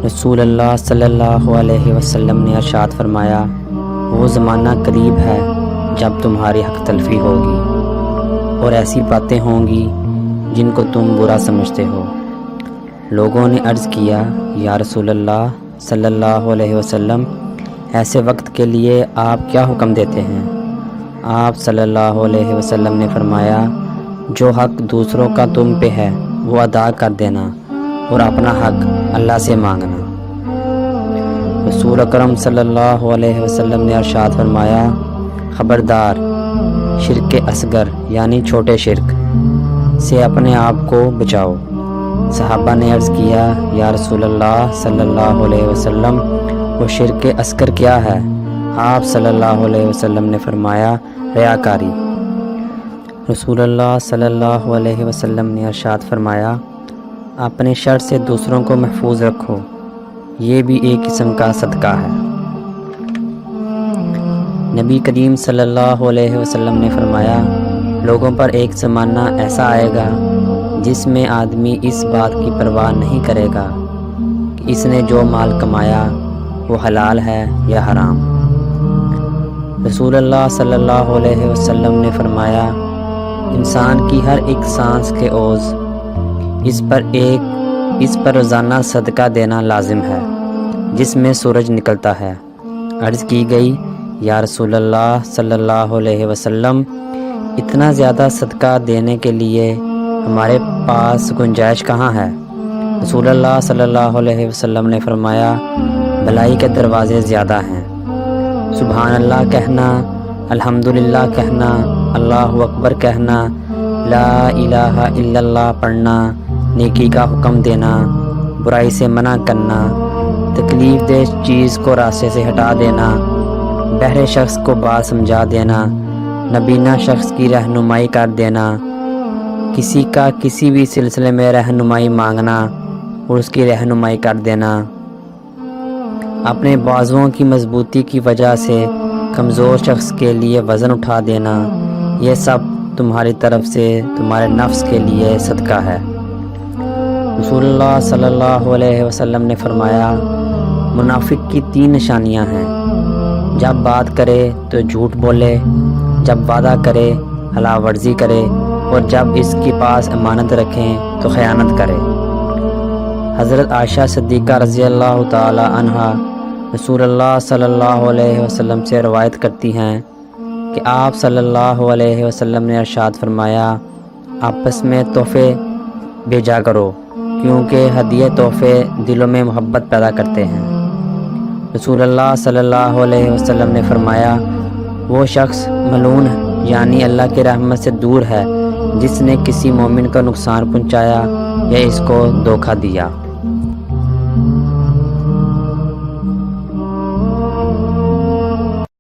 رسول اللہ صلی اللہ علیہ وسلم نے ارشاد فرمایا، وہ زمانہ قریب ہے جب تمہاری حق تلفی ہوگی اور ایسی باتیں ہوں گی جن کو تم برا سمجھتے ہو۔ لوگوں نے عرض کیا، یا رسول اللہ صلی اللہ علیہ وسلم، ایسے وقت کے لیے آپ کیا حکم دیتے ہیں؟ آپ صلی اللہ علیہ وسلم نے فرمایا، جو حق دوسروں کا تم پہ ہے وہ ادا کر دینا اور اپنا حق اللہ سے مانگنا۔ رسول اکرم صلی اللہ علیہ وسلم نے ارشاد فرمایا، خبردار، شرک اصغر یعنی چھوٹے شرک سے اپنے آپ کو بچاؤ۔ صحابہ نے عرض کیا، یا رسول اللہ صلی اللہ علیہ وسلم، وہ شرک اصغر کیا ہے؟ آپ صلی اللہ علیہ وسلم نے فرمایا، ریاکاری۔ رسول اللہ صلی اللہ علیہ وسلم نے ارشاد فرمایا، اپنے شر سے دوسروں کو محفوظ رکھو، یہ بھی ایک قسم کا صدقہ ہے۔ نبی کریم صلی اللہ علیہ وسلم نے فرمایا، لوگوں پر ایک زمانہ ایسا آئے گا جس میں آدمی اس بات کی پرواہ نہیں کرے گا کہ اس نے جو مال کمایا وہ حلال ہے یا حرام۔ رسول اللہ صلی اللہ علیہ وسلم نے فرمایا، انسان کی ہر ایک سانس کے عوض اس پر روزانہ صدقہ دینا لازم ہے جس میں سورج نکلتا ہے۔ عرض کی گئی، یا رسول اللہ صلی اللہ علیہ وسلم، اتنا زیادہ صدقہ دینے کے لیے ہمارے پاس گنجائش کہاں ہے؟ رسول اللہ صلی اللہ علیہ وسلم نے فرمایا، بھلائی کے دروازے زیادہ ہیں۔ سبحان اللہ کہنا، الحمدللہ کہنا، اللہ اکبر کہنا، لا الہ الا اللہ پڑھنا، نیکی کا حکم دینا، برائی سے منع کرنا، تکلیف دہ چیز کو راستے سے ہٹا دینا، بہرے شخص کو بات سمجھا دینا، نابینا شخص کی رہنمائی کر دینا، کسی کا کسی بھی سلسلے میں رہنمائی مانگنا اور اس کی رہنمائی کر دینا، اپنے بازوؤں کی مضبوطی کی وجہ سے کمزور شخص کے لیے وزن اٹھا دینا، یہ سب تمہاری طرف سے تمہارے نفس کے لیے صدقہ ہے۔ رسول اللہ صلی اللہ علیہ وسلم نے فرمایا، منافق کی 3 نشانیاں ہیں، جب بات کرے تو جھوٹ بولے، جب وعدہ کرے خلاف ورزی کرے، اور جب اس کے پاس امانت رکھیں تو خیانت کرے۔ حضرت عائشہ صدیقہ رضی اللہ تعالی عنہا رسول اللہ صلی اللہ علیہ وسلم سے روایت کرتی ہیں کہ آپ صلی اللہ علیہ وسلم نے ارشاد فرمایا، آپس میں تحفے بھیجا کرو کیونکہ ہدیے تحفے دلوں میں محبت پیدا کرتے ہیں۔ رسول اللہ صلی اللہ علیہ وسلم نے فرمایا، وہ شخص ملعون یعنی اللہ کی رحمت سے دور ہے جس نے کسی مومن کو نقصان پہنچایا یا اس کو دھوکہ دیا۔